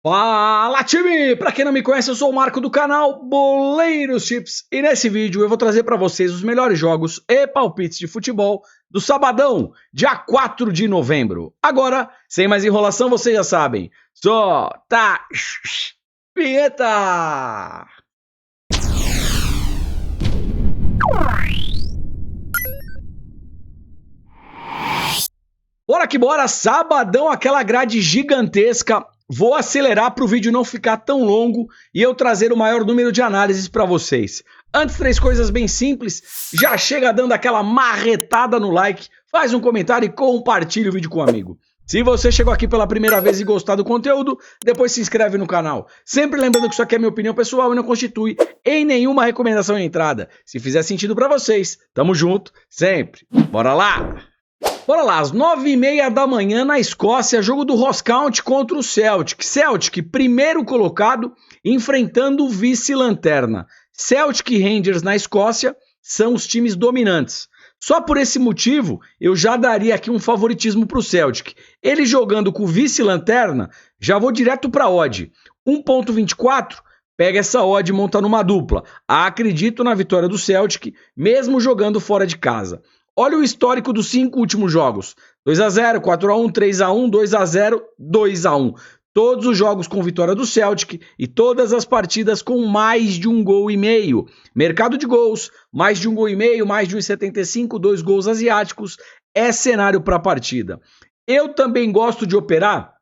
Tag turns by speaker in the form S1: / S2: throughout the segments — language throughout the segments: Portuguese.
S1: Fala, time! Pra quem não me conhece, eu sou o Marco do canal Boleiros Chips e nesse vídeo eu vou trazer pra vocês os melhores jogos e palpites de futebol do sabadão, dia 4 de novembro. Agora, sem mais enrolação, vocês já sabem, solta vinheta! Bora que bora, sabadão, aquela grade gigantesca. Vou acelerar para o vídeo não ficar tão longo e eu trazer o maior número de análises para vocês. Antes, três coisas bem simples. Já chega dando aquela marretada no like, faz um comentário e compartilha o vídeo com um amigo. Se você chegou aqui pela primeira vez e gostar do conteúdo, depois se inscreve no canal. Sempre lembrando que isso aqui é minha opinião pessoal e não constitui em nenhuma recomendação de entrada. Se fizer sentido para vocês, tamo junto, sempre. Bora lá! Bora lá, às 9h30 da manhã na Escócia, jogo do Ross County contra o Celtic. Celtic, primeiro colocado, enfrentando o vice-lanterna. Celtic e Rangers na Escócia são os times dominantes. Só por esse motivo, eu já daria aqui um favoritismo para o Celtic. Ele jogando com o vice-lanterna, já vou direto para a odd. 1.24, pega essa odd e monta numa dupla. Acredito na vitória do Celtic, mesmo jogando fora de casa. Olha o histórico dos 5 últimos jogos. 2-0, 4-1, 3-1, 2-0, 2-1. Todos os jogos com vitória do Celtic e todas as partidas com mais de 1,5 gol. Mercado de gols, mais de 1,5 gol, mais de 1,75, 2 gols asiáticos. É cenário para a partida. Eu também gosto de operar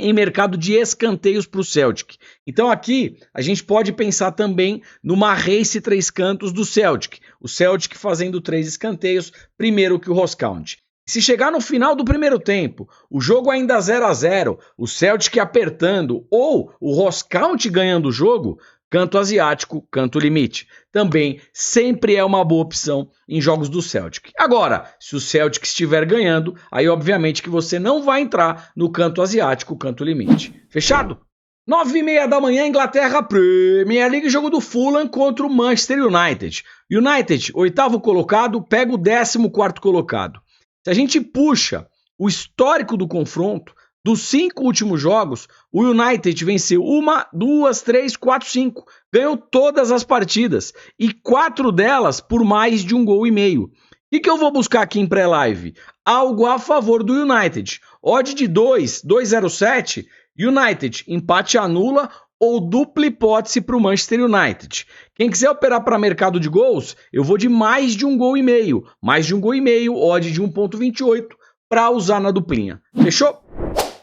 S1: em mercado de escanteios para o Celtic. Então aqui a gente pode pensar também numa race 3 cantos do Celtic. O Celtic fazendo 3 escanteios, primeiro que o Ross County. Se chegar no final do primeiro tempo, o jogo ainda 0-0, o Celtic apertando ou o Ross County ganhando o jogo, canto asiático, canto limite. Também sempre é uma boa opção em jogos do Celtic. Agora, se o Celtic estiver ganhando, aí obviamente que você não vai entrar no canto asiático, canto limite. Fechado? 9h30 da manhã, Inglaterra, Premier League, jogo do Fulham contra o Manchester United. United, 8º colocado, pega o 14º colocado. Se a gente puxa o histórico do confronto, dos 5 últimos jogos, o United venceu 1, 2, 3, 4, 5. Ganhou todas as partidas e 4 delas por mais de 1,5 gol. O que eu vou buscar aqui em pré-live? Algo a favor do United. Odd de 2,07. United, empate anula ou dupla hipótese para o Manchester United. Quem quiser operar para mercado de gols, eu vou de mais de 1,5 gol. Mais de 1,5 gol, odd de 1,28 para usar na duplinha. Fechou?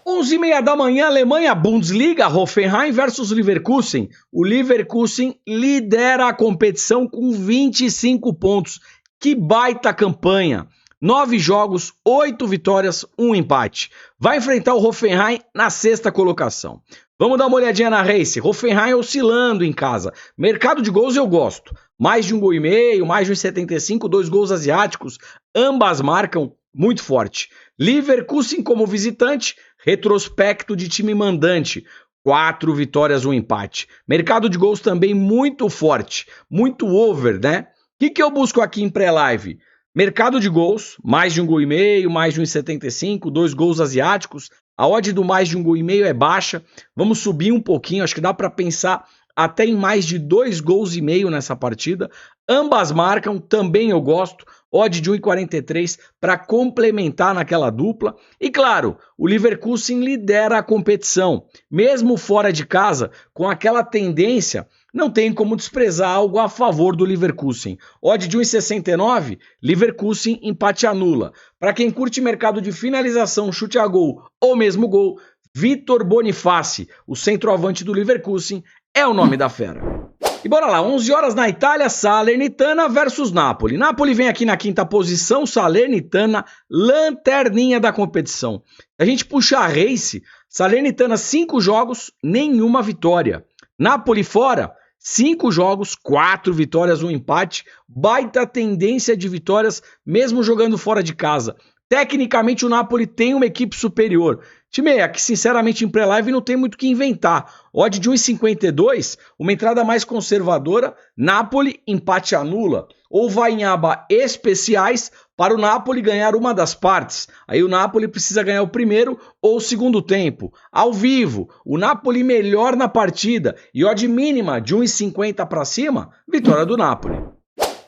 S1: 11h30 da manhã, Alemanha, Bundesliga, Hoffenheim versus Leverkusen. O Leverkusen lidera a competição com 25 pontos. Que baita campanha! 9 jogos, 8 vitórias, 1 empate. Vai enfrentar o Hoffenheim na 6ª colocação. Vamos dar uma olhadinha na race. Hoffenheim oscilando em casa. Mercado de gols eu gosto. Mais de 1,5 gol, mais de 1,75, 2 gols asiáticos. Ambas marcam muito forte. Leverkusen como visitante, retrospecto de time mandante. 4 vitórias, 1 empate. Mercado de gols também muito forte. Muito over, né? O que eu busco aqui em pré-live? Mercado de gols, mais de 1,5 gol, mais de 1,75, 2 gols asiáticos. A odd do mais de 1,5 gol é baixa. Vamos subir um pouquinho, acho que dá para pensar até em mais de 2,5 gols nessa partida. Ambas marcam, também eu gosto. Odd de 1,43 para complementar naquela dupla. E claro, o Leverkusen lidera a competição. Mesmo fora de casa, com aquela tendência, não tem como desprezar algo a favor do Leverkusen. Odd de 1,69, Leverkusen empate anula. Para quem curte mercado de finalização, chute a gol ou mesmo gol, Vitor Boniface, o centroavante do Leverkusen, é o nome da fera. E bora lá, 11 horas na Itália, Salernitana versus Napoli. Napoli vem aqui na 5ª posição, Salernitana, lanterninha da competição. Se a gente puxar a race, Salernitana 5 jogos, nenhuma vitória. Napoli fora, 5 jogos, 4 vitórias, 1 empate. Baita tendência de vitórias, mesmo jogando fora de casa. Tecnicamente o Napoli tem uma equipe superior. Time que sinceramente em pré-live não tem muito o que inventar. Odd de 1,52, uma entrada mais conservadora, Napoli empate anula. Ou vai em aba especiais para o Napoli ganhar uma das partes. Aí o Napoli precisa ganhar o primeiro ou o segundo tempo. Ao vivo, o Napoli melhor na partida e odd mínima de 1,50 para cima, vitória do Napoli.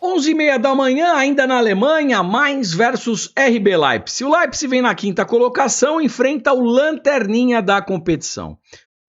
S1: 11h30 da manhã, ainda na Alemanha, Mainz versus RB Leipzig. O Leipzig vem na quinta colocação e enfrenta o lanterninha da competição.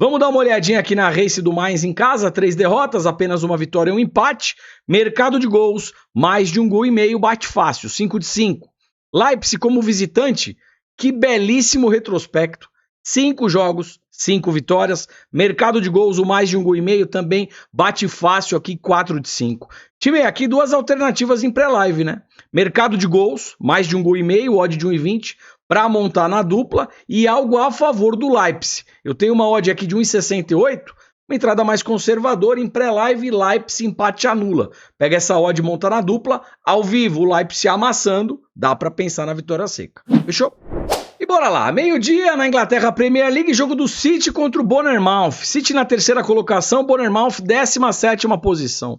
S1: Vamos dar uma olhadinha aqui na race do Mainz em casa, 3 derrotas, apenas uma vitória e um empate. Mercado de gols, mais de 1,5 gols, bate fácil, 5 de 5. Leipzig como visitante, que belíssimo retrospecto. 5 jogos, 5 vitórias. Mercado de gols, o mais de 1,5 gols também bate fácil aqui, 4 de 5. Tive aqui 2 alternativas em pré-live, né? Mercado de gols, mais de 1,5 gols, odd de 1,20 para montar na dupla e algo a favor do Leipzig. Eu tenho uma odd aqui de 1,68, uma entrada mais conservadora em pré-live, Leipzig empate anula. Pega essa odd e monta na dupla, ao vivo o Leipzig amassando, dá para pensar na vitória seca. Fechou? E bora lá, meio-dia na Inglaterra Premier League, jogo do City contra o Bournemouth. City na terceira colocação, Bournemouth 17ª posição.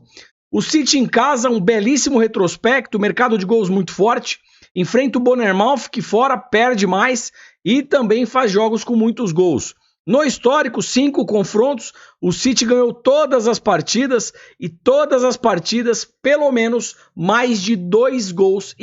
S1: O City em casa, um belíssimo retrospecto, mercado de gols muito forte. Enfrenta o Bournemouth, que fora perde mais e também faz jogos com muitos gols. No histórico, 5 confrontos, o City ganhou todas as partidas e todas as partidas pelo menos mais de 2,5 gols.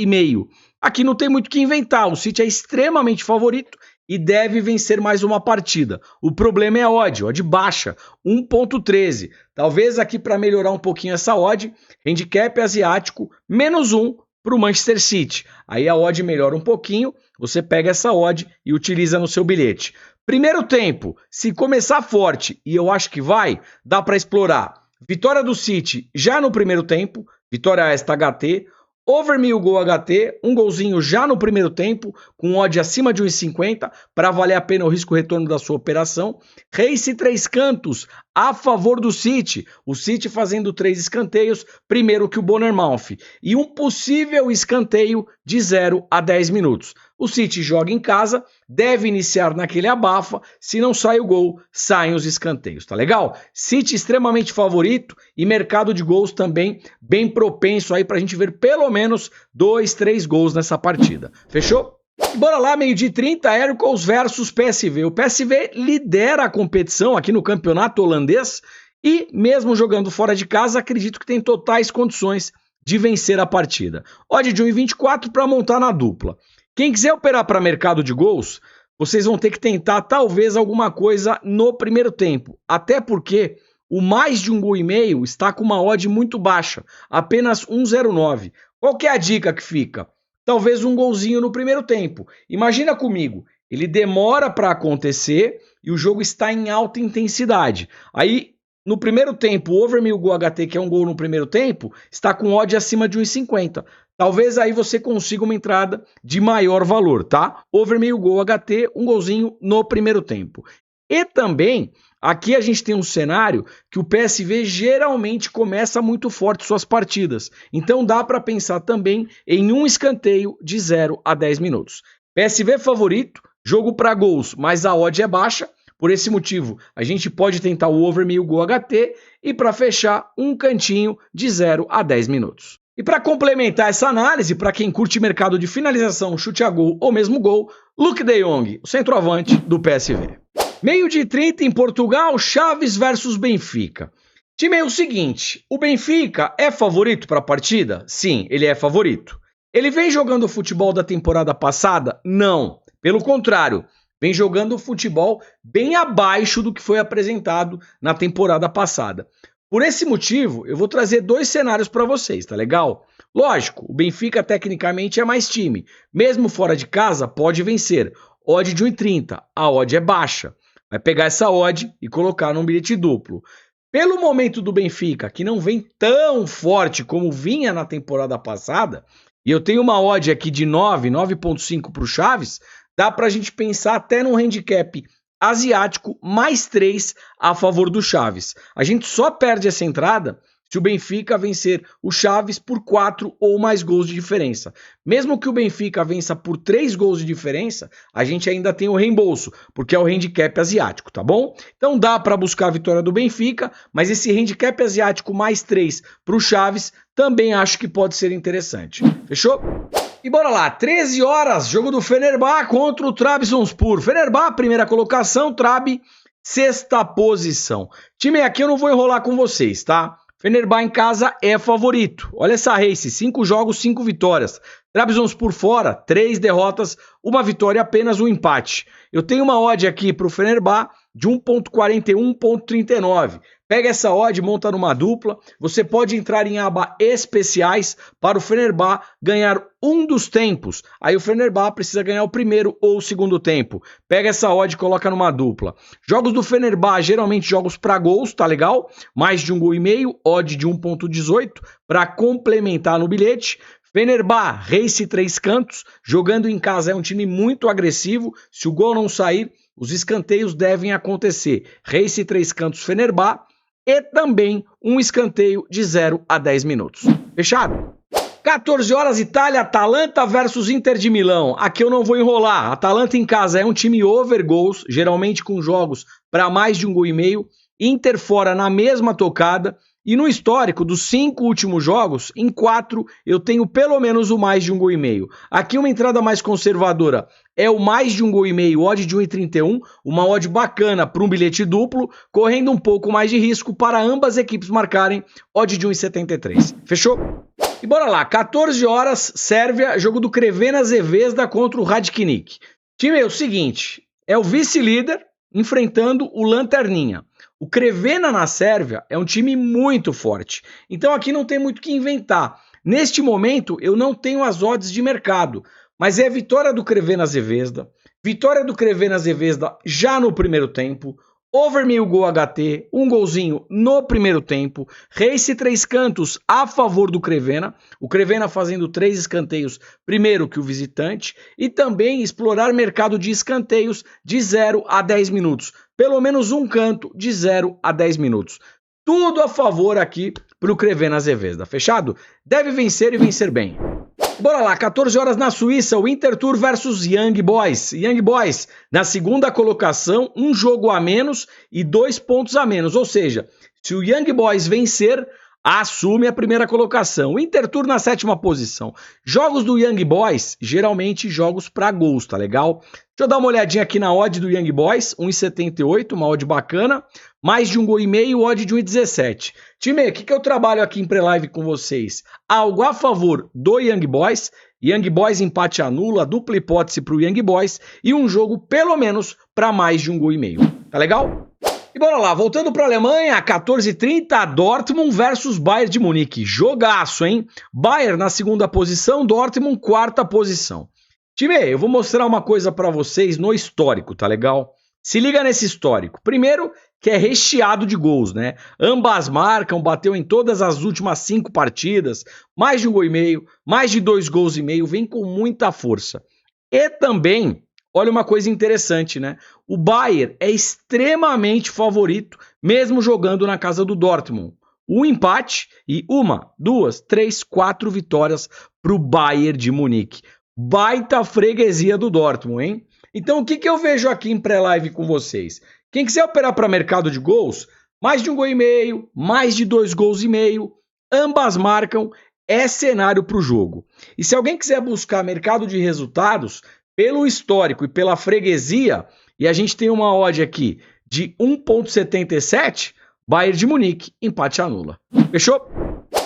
S1: Aqui não tem muito o que inventar, o City é extremamente favorito e deve vencer mais uma partida. O problema é a odd baixa, 1,13. Talvez aqui para melhorar um pouquinho essa odd, handicap asiático, -1 para o Manchester City. Aí a odd melhora um pouquinho, você pega essa odd e utiliza no seu bilhete. Primeiro tempo, se começar forte, e eu acho que vai, dá para explorar. Vitória do City já no primeiro tempo, vitória esta HT, over 1.000 gol HT, um golzinho já no primeiro tempo, com odd acima de 1,50 para valer a pena o risco-retorno da sua operação. Race 3 cantos a favor do City, o City fazendo 3 escanteios, primeiro que o Bournemouth, e um possível escanteio de 0 a 10 minutos. O City joga em casa, deve iniciar naquele abafa, se não sai o gol, saem os escanteios, tá legal? City extremamente favorito e mercado de gols também bem propenso aí pra gente ver pelo menos 2, 3 gols nessa partida. Fechou? Bora lá, 12h30, Heracles versus PSV. O PSV lidera a competição aqui no campeonato holandês e mesmo jogando fora de casa, acredito que tem totais condições de vencer a partida. Odd de 1,24 para montar na dupla. Quem quiser operar para mercado de gols, vocês vão ter que tentar talvez alguma coisa no primeiro tempo. Até porque o mais de 1,5 gol está com uma odd muito baixa, apenas 1,09. Qual que é a dica que fica? Talvez um golzinho no primeiro tempo. Imagina comigo, ele demora para acontecer e o jogo está em alta intensidade. Aí, no primeiro tempo, o over 1.000 gol HT, que é um gol no primeiro tempo, está com odd acima de 1,50. Talvez aí você consiga uma entrada de maior valor, tá? Over 1.000 gol HT, um golzinho no primeiro tempo. E também, aqui a gente tem um cenário que o PSV geralmente começa muito forte suas partidas. Então dá para pensar também em um escanteio de 0 a 10 minutos. PSV favorito, jogo para gols, mas a odd é baixa. Por esse motivo, a gente pode tentar o over 1.000 gol HT e para fechar um cantinho de 0 a 10 minutos. E para complementar essa análise, para quem curte mercado de finalização, chute a gol ou mesmo gol, Luuk de Jong, o centroavante do PSV. 12h30 em Portugal, Chaves versus Benfica. Time é o seguinte, o Benfica é favorito para a partida? Sim, ele é favorito. Ele vem jogando o futebol da temporada passada? Não, pelo contrário, vem jogando o futebol bem abaixo do que foi apresentado na temporada passada. Por esse motivo, eu vou trazer 2 cenários para vocês, tá legal? Lógico, o Benfica tecnicamente é mais time. Mesmo fora de casa, pode vencer. Odd de 1,30, a odd é baixa. Vai pegar essa odd e colocar num bilhete duplo. Pelo momento do Benfica, que não vem tão forte como vinha na temporada passada, e eu tenho uma odd aqui de 9,5 para o Chaves, dá para a gente pensar até num handicap asiático mais 3 a favor do Chaves. A gente só perde essa entrada se o Benfica vencer o Chaves por 4 ou mais gols de diferença. Mesmo que o Benfica vença por 3 gols de diferença, a gente ainda tem o reembolso, porque é o handicap asiático, tá bom? Então dá para buscar a vitória do Benfica, mas esse handicap asiático mais 3 para o Chaves também acho que pode ser interessante. Fechou? E bora lá, 13 horas, jogo do Fenerbahçe contra o Trabzonspor. Fenerbahçe, primeira colocação, Trab, sexta posição. Time, aqui eu não vou enrolar com vocês, tá? Fenerbahçe em casa é favorito. Olha essa race, 5 jogos, 5 vitórias. Trabzonspor fora, 3 derrotas, 1 vitória, apenas 1 empate. Eu tenho uma odd aqui pro Fenerbahçe de 1.41, 1.39. Pega essa odd, monta numa dupla. Você pode entrar em aba especiais para o Fenerbahçe ganhar um dos tempos. Aí o Fenerbahçe precisa ganhar o primeiro ou o segundo tempo. Pega essa odd e coloca numa dupla. Jogos do Fenerbahçe, geralmente jogos para gols, tá legal? Mais de 1,5 gol, odd de 1.18 para complementar no bilhete. Fenerbahçe, race 3 cantos, jogando em casa é um time muito agressivo. Se o gol não sair, os escanteios devem acontecer. Race 3 cantos Fenerbahçe e também um escanteio de 0 a 10 minutos. Fechado? 14 horas, Itália, Atalanta versus Inter de Milão. Aqui eu não vou enrolar. Atalanta em casa é um time over goals, geralmente com jogos para mais de 1,5 gol. Inter fora na mesma tocada. E no histórico dos 5 últimos jogos, em 4 eu tenho pelo menos o mais de 1,5 gol. Aqui uma entrada mais conservadora é o mais de 1,5 gol, odd de 1,31, uma odd bacana para um bilhete duplo, correndo um pouco mais de risco para ambas equipes marcarem, odd de 1,73. Fechou? E bora lá, 14 horas, Sérvia, jogo do Crvena Zvezda contra o Radnički. Time é o seguinte, é o vice-líder enfrentando o Lanterninha. O Crvena na Sérvia é um time muito forte, então aqui não tem muito o que inventar. Neste momento eu não tenho as odds de mercado, mas é a vitória do Crvena Zvezda, vitória do Crvena Zvezda já no primeiro tempo, over 1,5 gol HT, um golzinho no primeiro tempo, race 3 cantos a favor do Crvena, o Crvena fazendo 3 escanteios primeiro que o visitante, e também explorar mercado de escanteios de 0 a 10 minutos, pelo menos um canto de 0 a 10 minutos. Tudo a favor aqui para o Crvena Zvezda, fechado? Deve vencer e vencer bem. Bora lá, 14 horas na Suíça, o Intertour versus Young Boys. Young Boys na segunda colocação, um jogo a menos e 2 pontos a menos. Ou seja, se o Young Boys vencer, assume a primeira colocação. O Intertour na 7ª posição. Jogos do Young Boys, geralmente jogos para gols, tá legal? Deixa eu dar uma olhadinha aqui na odd do Young Boys, 1,78, uma odd bacana. Mais de 1,5 gol, odd de 1,17. Time, o que eu trabalho aqui em pré-live com vocês? Algo a favor do Young Boys. Young Boys empate anula, dupla hipótese para o Young Boys. E um jogo, pelo menos, para mais de 1,5 gol. Tá legal? E bora lá, voltando para a Alemanha, 14h30, Dortmund versus Bayern de Munique. Jogaço, hein? Bayern na segunda posição, Dortmund quarta posição. Time, eu vou mostrar uma coisa para vocês no histórico, tá legal? Se liga nesse histórico. Primeiro, que é recheado de gols, né? Ambas marcam, bateu em todas as últimas 5 partidas, mais de 1,5 gol, mais de 2,5 gols, vem com muita força. E também, olha uma coisa interessante, né? O Bayern é extremamente favorito, mesmo jogando na casa do Dortmund. Um empate e 1, 2, 3, 4 vitórias para o Bayern de Munique. Baita freguesia do Dortmund, hein? Então, o que eu vejo aqui em pré-live com vocês? Quem quiser operar para mercado de gols, mais de 1,5 gol, mais de 2,5 gols, ambas marcam, é cenário para o jogo. E se alguém quiser buscar mercado de resultados, pelo histórico e pela freguesia, e a gente tem uma odd aqui de 1,77, Bayern de Munique, empate anula. Fechou?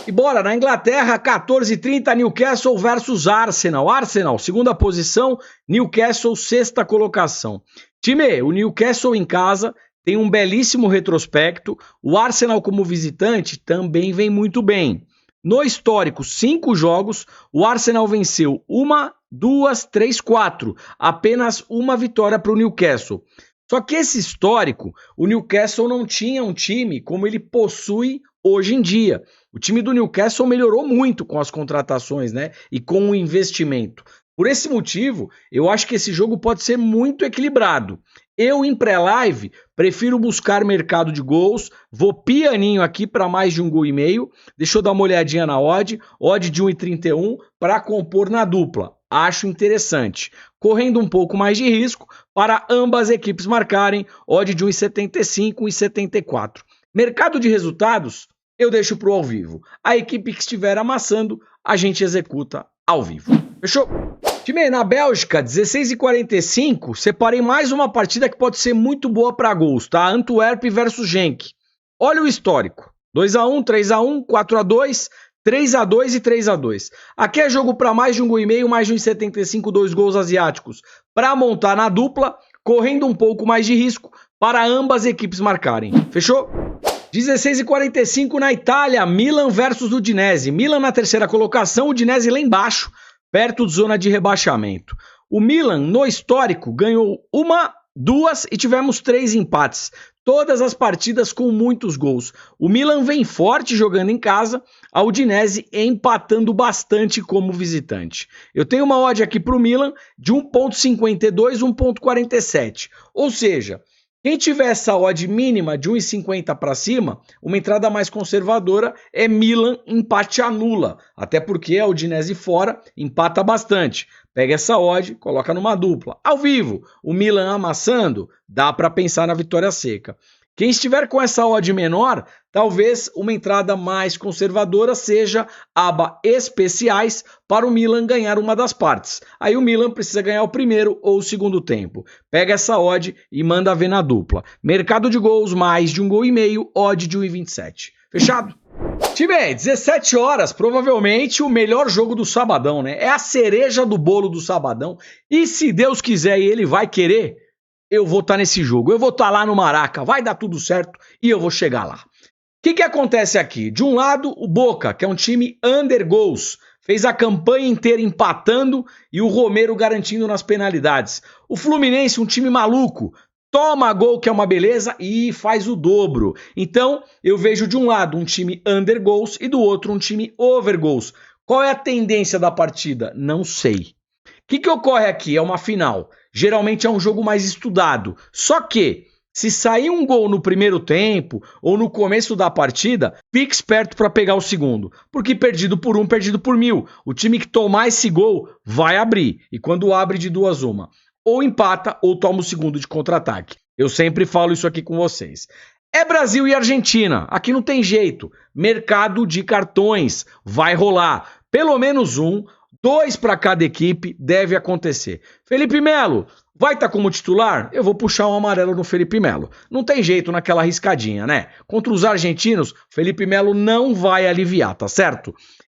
S1: E bora, na Inglaterra, 14h30, Newcastle versus Arsenal. Arsenal, segunda posição, Newcastle, sexta colocação. Time, o Newcastle em casa tem um belíssimo retrospecto. O Arsenal como visitante também vem muito bem. No histórico, 5 jogos, o Arsenal venceu 1, 2, 3, 4. Apenas uma vitória para o Newcastle. Só que esse histórico, o Newcastle não tinha um time como ele possui hoje em dia. O time do Newcastle melhorou muito com as contratações, né? E com o investimento. Por esse motivo, eu acho que esse jogo pode ser muito equilibrado. Eu, em pré-live, prefiro buscar mercado de gols. Vou pianinho aqui para mais de 1,5 gol. Deixa eu dar uma olhadinha na odd de 1,31 para compor na dupla. Acho interessante. Correndo um pouco mais de risco para ambas equipes marcarem, odd de 1,75, 1,74. Mercado de resultados, eu deixo para o ao vivo. A equipe que estiver amassando, a gente executa ao vivo. Fechou? Time, na Bélgica, 16h45, separei mais uma partida que pode ser muito boa para gols, tá? Antwerp versus Genk. Olha o histórico. 2x1, 3x1, 4x2, 3x2 e 3x2. Aqui é jogo para mais de 1,5 gol, mais de 1,75, 2 gols asiáticos. Para montar na dupla, correndo um pouco mais de risco para ambas equipes marcarem. Fechou? 16h45 na Itália, Milan versus Udinese. Milan na terceira colocação, Udinese lá embaixo, perto de zona de rebaixamento. O Milan, no histórico, ganhou 1, 2 e tivemos 3 empates. Todas as partidas com muitos gols. O Milan vem forte jogando em casa, a Udinese empatando bastante como visitante. Eu tenho uma odd aqui para o Milan de 1,52, 1,47. Ou seja, quem tiver essa odd mínima de 1,50 para cima, uma entrada mais conservadora é Milan empate anula. Até porque a Udinese fora empata bastante. Pega essa odd, coloca numa dupla. Ao vivo, o Milan amassando, dá para pensar na vitória seca. Quem estiver com essa odd menor, talvez uma entrada mais conservadora seja aba especiais para o Milan ganhar uma das partes. Aí o Milan precisa ganhar o primeiro ou o segundo tempo. Pega essa odd e manda ver na dupla. Mercado de gols, mais de 1,5 gol, odd de 1,27. Fechado? Time, 17 horas, provavelmente o melhor jogo do sabadão, né? É a cereja do bolo do sabadão. E se Deus quiser e ele vai querer, eu vou estar nesse jogo. Eu vou estar lá no Maraca, vai dar tudo certo e eu vou chegar lá. O que acontece aqui? De um lado, o Boca, que é um time under goals, fez a campanha inteira empatando e o Romero garantindo nas penalidades. O Fluminense, um time maluco, toma gol, que é uma beleza, e faz o dobro. Então, eu vejo de um lado um time under goals e do outro um time over goals. Qual é a tendência da partida? Não sei. O que ocorre aqui? É uma final. Geralmente é um jogo mais estudado. Só que, se sair um gol no primeiro tempo ou no começo da partida, fique esperto para pegar o segundo. Porque perdido por 1, perdido por 1000. O time que tomar esse gol vai abrir. E quando abre de 2 uma. Ou empata ou toma o segundo de contra-ataque. Eu sempre falo isso aqui com vocês. É Brasil e Argentina. Aqui não tem jeito. Mercado de cartões. Vai rolar. Pelo menos 1, 2 para cada equipe deve acontecer. Felipe Melo, vai estar como titular? Eu vou puxar um amarelo no Felipe Melo. Não tem jeito naquela riscadinha, né? Contra os argentinos, Felipe Melo não vai aliviar, tá certo?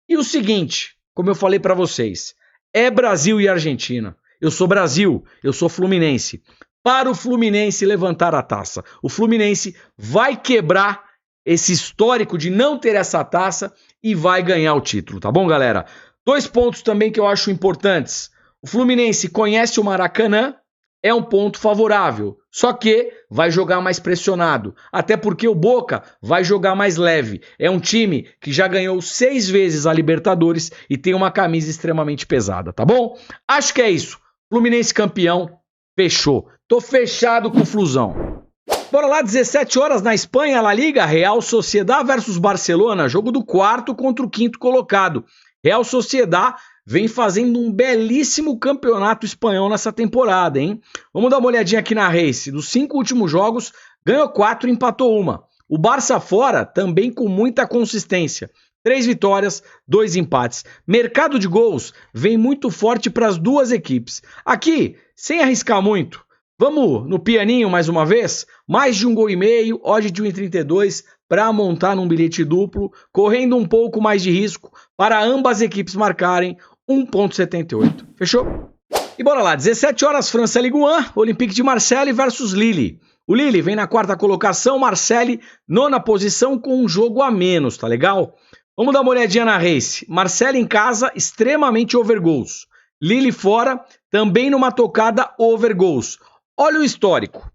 S1: E o seguinte, como eu falei para vocês, é Brasil e Argentina. Eu sou Brasil, eu sou Fluminense. Para o Fluminense levantar a taça. O Fluminense vai quebrar esse histórico de não ter essa taça e vai ganhar o título, tá bom, galera? 2 pontos também que eu acho importantes. O Fluminense conhece o Maracanã, é um ponto favorável. Só que vai jogar mais pressionado. Até porque o Boca vai jogar mais leve. É um time que já ganhou 6 vezes a Libertadores e tem uma camisa extremamente pesada, tá bom? Acho que é isso. Fluminense campeão, fechou. Tô fechado com o Flusão. Bora lá, 17 horas na Espanha, La Liga, Real Sociedad versus Barcelona, jogo do 4º contra o 5º colocado. Real Sociedad vem fazendo um belíssimo campeonato espanhol nessa temporada, hein? Vamos dar uma olhadinha aqui na Race. Dos 5 últimos jogos, ganhou 4 e empatou 1. O Barça fora também com muita consistência. 3 vitórias, 2 empates. Mercado de gols vem muito forte para as duas equipes. Aqui, sem arriscar muito, vamos no pianinho mais uma vez? Mais de 1,5 gol, odd de 1,32 para montar num bilhete duplo, correndo um pouco mais de risco para ambas equipes marcarem 1,78. Fechou? E bora lá, 17 horas, França Ligue 1, Olympique de Marseille versus Lille. O Lille vem na 4ª colocação, Marseille 9ª posição com um jogo a menos, tá legal? Vamos dar uma olhadinha na Race. Marseille em casa, extremamente over goals. Lille fora, também numa tocada over goals. Olha o histórico.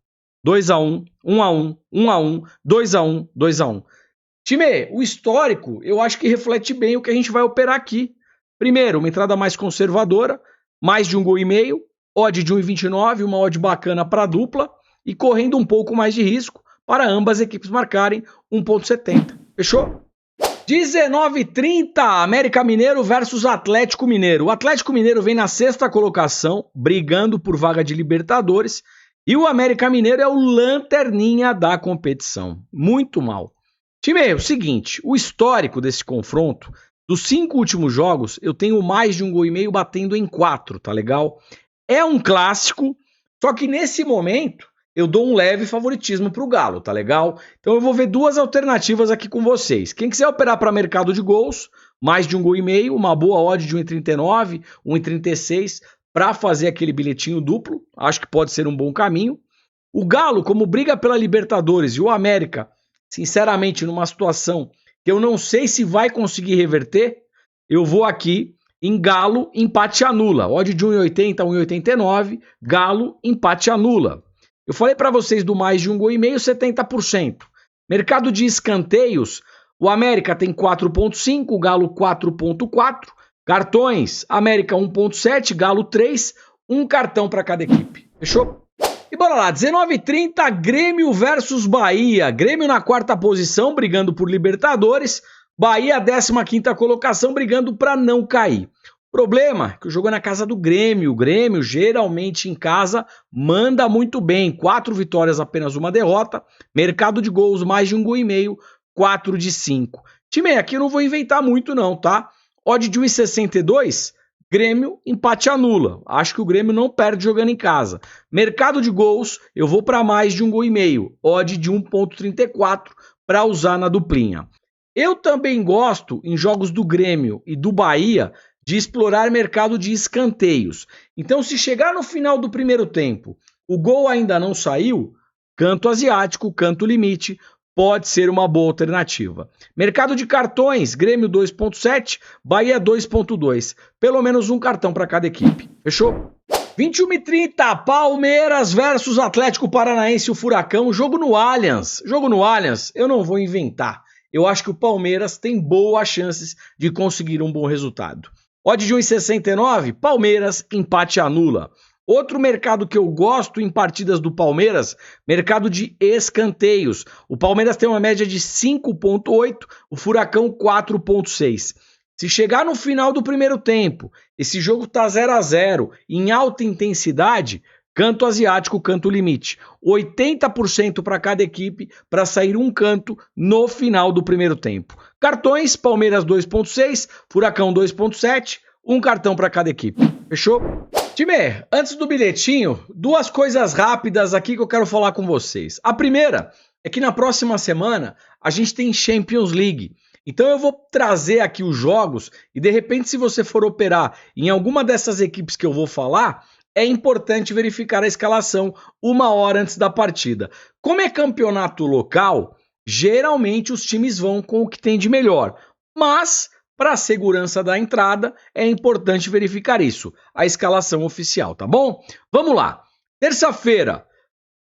S1: 2x1, 1x1, 1x1, 2x1, 2x1. Time, o histórico, eu acho que reflete bem o que a gente vai operar aqui. Primeiro, uma entrada mais conservadora, mais de 1,5 gol, odd de 1,29, uma odd bacana para a dupla e correndo um pouco mais de risco para ambas equipes marcarem 1,70. Fechou? 19h30, América Mineiro versus Atlético Mineiro. O Atlético Mineiro vem na 6ª colocação, brigando por vaga de Libertadores, e o América Mineiro é o lanterninha da competição. Muito mal. Time, é o seguinte, o histórico desse confronto, Dos 5 últimos jogos, eu tenho mais de 1,5 gol batendo em 4, tá legal? É um clássico, só que nesse momento eu dou um leve favoritismo pro Galo, tá legal? Então eu vou ver duas alternativas aqui com vocês. Quem quiser operar para mercado de gols, mais de 1,5 gol, uma boa odd de 1,39, 1,36 para fazer aquele bilhetinho duplo, acho que pode ser um bom caminho. O Galo, como briga pela Libertadores, e o América, sinceramente, numa situação que eu não sei se vai conseguir reverter, eu vou aqui em Galo, empate anula. Odd de 1,80 a 1,89, Galo, empate anula. Eu falei para vocês do mais de 1,5 gol, 70%. Mercado de escanteios, o América tem 4,5, o Galo 4,4. Cartões, América 1,7, Galo 3, um cartão para cada equipe. Fechou? E bora lá, 19h30, Grêmio versus Bahia. Grêmio na 4ª posição, brigando por Libertadores. Bahia, 15ª colocação, brigando para não cair. Problema que o jogo é na casa do Grêmio. O Grêmio, geralmente em casa, manda muito bem. 4 vitórias, apenas uma derrota. Mercado de gols, mais de 1,5 gol, 4 de 5. Time, aqui eu não vou inventar muito não, tá? Odd de 1,62, Grêmio, empate anula. Acho que o Grêmio não perde jogando em casa. Mercado de gols, eu vou para mais de 1,5 gol. Odd de 1,34 para usar na duplinha. Eu também gosto, em jogos do Grêmio e do Bahia, de explorar mercado de escanteios. Então, se chegar no final do primeiro tempo, o gol ainda não saiu, canto asiático, canto limite, pode ser uma boa alternativa. Mercado de cartões, Grêmio 2,7, Bahia 2,2. Pelo menos um cartão para cada equipe. Fechou? 21h30, Palmeiras versus Atlético Paranaense, o Furacão. Jogo no Allianz. Jogo no Allianz, eu não vou inventar. Eu acho que o Palmeiras tem boas chances de conseguir um bom resultado. Odd de 1,69, Palmeiras, empate anula. Outro mercado que eu gosto em partidas do Palmeiras, mercado de escanteios. O Palmeiras tem uma média de 5,8, o Furacão 4,6. Se chegar no final do primeiro tempo, esse jogo tá 0-0, em alta intensidade, canto asiático, canto limite. 80% para cada equipe para sair um canto no final do primeiro tempo. Cartões, Palmeiras 2,6, Furacão 2,7, um cartão para cada equipe. Fechou? Time, antes do bilhetinho, duas coisas rápidas aqui que eu quero falar com vocês. A primeira é que na próxima semana a gente tem Champions League. Então eu vou trazer aqui os jogos e de repente se você for operar em alguma dessas equipes que eu vou falar, é importante verificar a escalação 1 hora antes da partida. Como é campeonato local, geralmente os times vão com o que tem de melhor, mas para a segurança da entrada, é importante verificar isso, a escalação oficial, tá bom? Vamos lá. Terça-feira,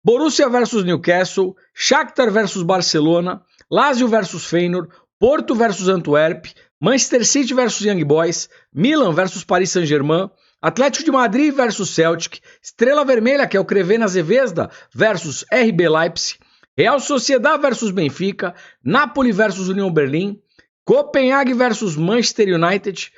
S1: Borussia versus Newcastle, Shakhtar versus Barcelona, Lazio versus Feyenoord, Porto versus Antwerp, Manchester City versus Young Boys, Milan versus Paris Saint-Germain, Atlético de Madrid versus Celtic, Estrela Vermelha, que é o Crevena Zvezda, versus RB Leipzig, Real Sociedad versus Benfica, Napoli versus União Berlim, Copenhague versus Manchester United,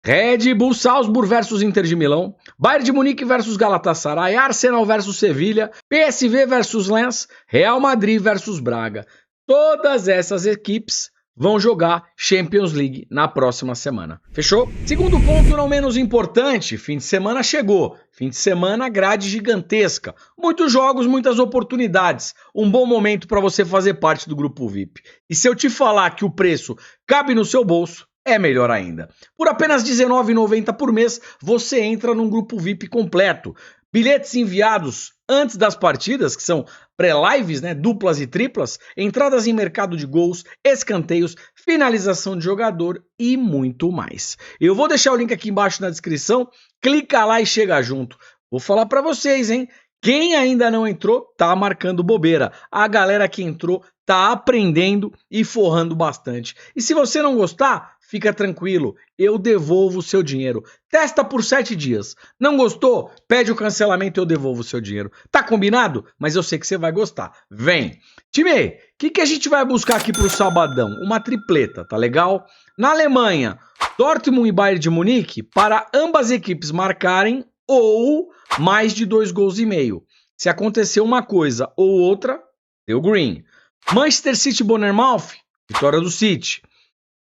S1: Red Bull Salzburg versus Inter de Milão, Bayern de Munique versus Galatasaray, Arsenal versus Sevilha, PSV versus Lens, Real Madrid versus Braga. Todas essas equipes vão jogar Champions League na próxima semana. Fechou? Segundo ponto, não menos importante, fim de semana chegou. Fim de semana, grade gigantesca. Muitos jogos, muitas oportunidades. Um bom momento para você fazer parte do grupo VIP. E se eu te falar que o preço cabe no seu bolso, é melhor ainda. Por apenas R$19,90 por mês, você entra num grupo VIP completo. Bilhetes enviados antes das partidas, que são pré-lives, né, duplas e triplas, entradas em mercado de gols, escanteios, finalização de jogador e muito mais. Eu vou deixar o link aqui embaixo na descrição, clica lá e chega junto. Vou falar para vocês, hein? Quem ainda não entrou, tá marcando bobeira. A galera que entrou tá aprendendo e forrando bastante. E se você não gostar, fica tranquilo, eu devolvo o seu dinheiro. Testa por 7 dias. Não gostou? Pede o cancelamento e eu devolvo o seu dinheiro. Tá combinado? Mas eu sei que você vai gostar. Vem! Time, o que a gente vai buscar aqui pro sabadão? Uma tripleta, tá legal? Na Alemanha, Dortmund e Bayern de Munique, para ambas equipes marcarem ou mais de 2,5 gols. Se acontecer uma coisa ou outra, deu green. Manchester City Bournemouth, vitória do City.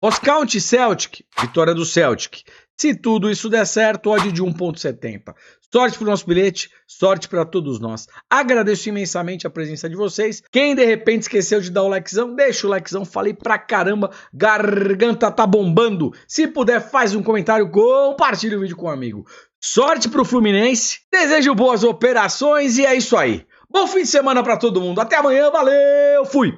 S1: Oscount Celtic, vitória do Celtic. Se tudo isso der certo, odd de 1,70. Sorte pro nosso bilhete, sorte para todos nós. Agradeço imensamente a presença de vocês. Quem de repente esqueceu de dar o likezão, deixa o likezão. Falei pra caramba, garganta tá bombando. Se puder, faz um comentário, compartilha o vídeo com um amigo. Sorte pro Fluminense, desejo boas operações e é isso aí. Bom fim de semana para todo mundo. Até amanhã, valeu, fui!